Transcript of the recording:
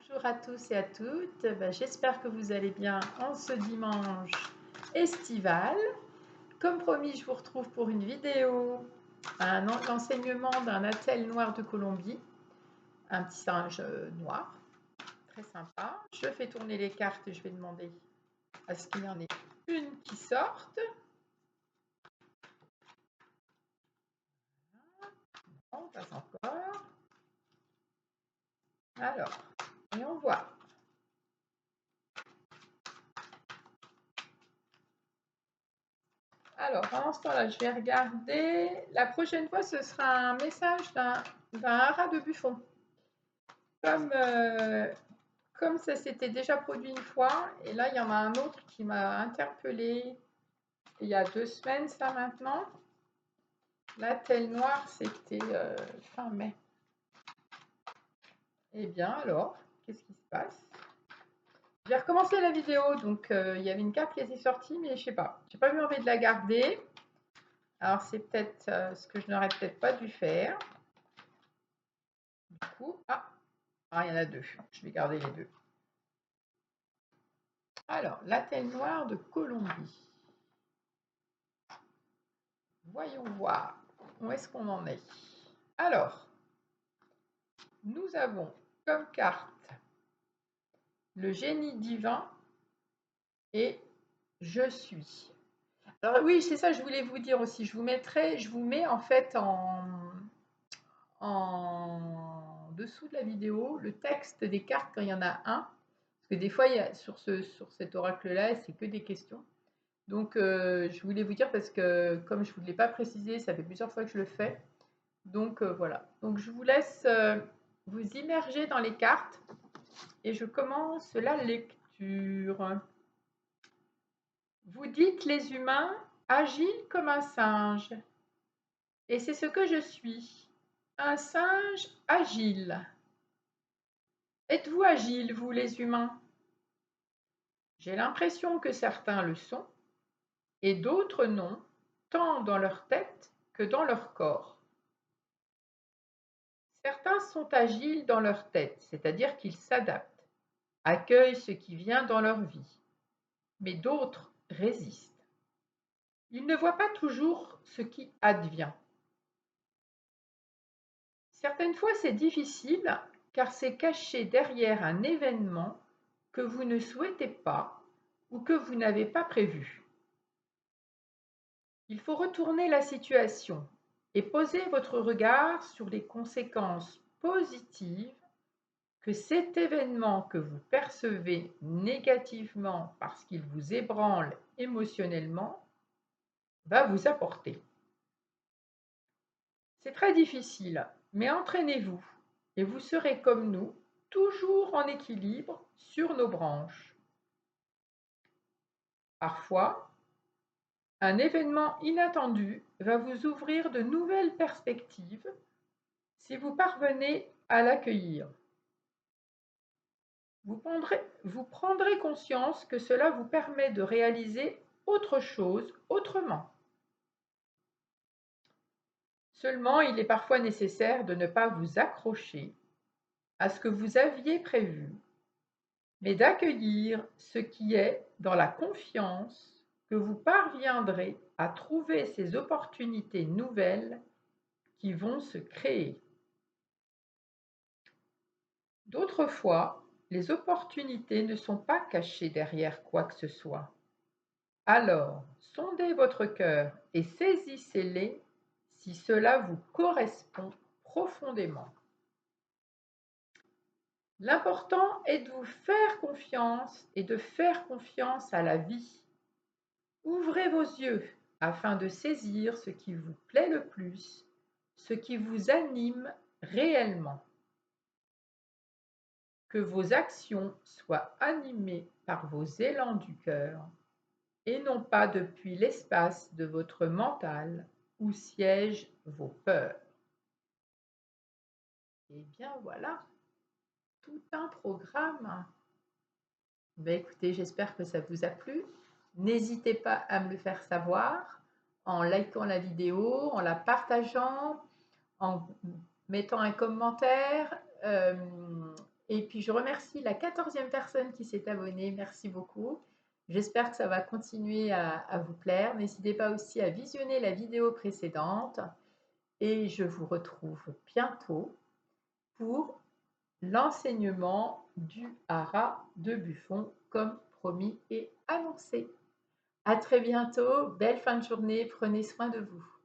Bonjour à tous et à toutes, j'espère que vous allez bien en ce dimanche estival. Comme promis, je vous retrouve pour une vidéo, un enseignement d'un attelle noir de Colombie, un petit singe noir, très sympa. Je fais tourner les cartes et je vais demander à ce qu'il y en ait une qui sorte. Non, pas encore. Alors, et on voit. Alors, pendant ce temps-là, je vais regarder. La prochaine fois, ce sera un message d'un haras de Buffon. Comme ça s'était déjà produit une fois, et là, il y en a un autre qui m'a interpellée il y a 2 semaines, ça maintenant. La telle noire, c'était fin mai. Eh bien, alors, qu'est-ce qui se passe? J'ai recommencé la vidéo, donc il y avait une carte qui était sortie, mais je sais pas. J'ai pas eu envie de la garder. Alors, c'est peut-être ce que je n'aurais peut-être pas dû faire. Du coup, il y en a 2. Je vais garder les 2. Alors, la telle noire de Colombie. Voyons voir où est-ce qu'on en est. Alors, nous avons comme carte le génie divin et je suis. Alors oui, c'est ça, je voulais vous dire aussi. Je vous mets en fait en dessous de la vidéo le texte des cartes quand il y en a un. Parce que des fois, sur cet oracle-là, c'est que des questions. Donc, je voulais vous dire parce que comme je ne vous l'ai pas précisé, ça fait plusieurs fois que je le fais. Donc, voilà. Donc, je vous laisse vous immerger dans les cartes et je commence la lecture. Vous dites les humains agiles comme un singe. Et c'est ce que je suis, un singe agile. Êtes-vous agiles, vous les humains? J'ai l'impression que certains le sont et d'autres non, tant dans leur tête que dans leur corps. Certains sont agiles dans leur tête, c'est-à-dire qu'ils s'adaptent, accueillent ce qui vient dans leur vie, mais d'autres résistent. Ils ne voient pas toujours ce qui advient. Certaines fois, c'est difficile car c'est caché derrière un événement que vous ne souhaitez pas ou que vous n'avez pas prévu. Il faut retourner la situation et poser votre regard sur les conséquences positives que cet événement que vous percevez négativement parce qu'il vous ébranle émotionnellement va vous apporter. C'est très difficile, mais entraînez-vous et vous serez comme nous, toujours en équilibre sur nos branches. Parfois, un événement inattendu va vous ouvrir de nouvelles perspectives si vous parvenez à l'accueillir. Vous prendrez conscience que cela vous permet de réaliser autre chose autrement. Seulement, il est parfois nécessaire de ne pas vous accrocher à ce que vous aviez prévu, mais d'accueillir ce qui est dans la confiance que vous parviendrez à trouver ces opportunités nouvelles qui vont se créer. D'autres fois, les opportunités ne sont pas cachées derrière quoi que ce soit. Alors, sondez votre cœur et saisissez-les si cela vous correspond profondément. L'important est de vous faire confiance et de faire confiance à la vie. Ouvrez vos yeux afin de saisir ce qui vous plaît le plus, ce qui vous anime réellement. Que vos actions soient animées par vos élans du cœur et non pas depuis l'espace de votre mental où siègent vos peurs. Et bien voilà, tout un programme. Écoutez, j'espère que ça vous a plu. N'hésitez pas à me le faire savoir en likant la vidéo, en la partageant, en mettant un commentaire Et puis je remercie la 14e personne qui s'est abonnée. Merci beaucoup. J'espère que ça va continuer à vous plaire. N'hésitez pas aussi à visionner la vidéo précédente et je vous retrouve bientôt pour l'enseignement du hara de Buffon comme promis et annoncé. À très bientôt, belle fin de journée, prenez soin de vous.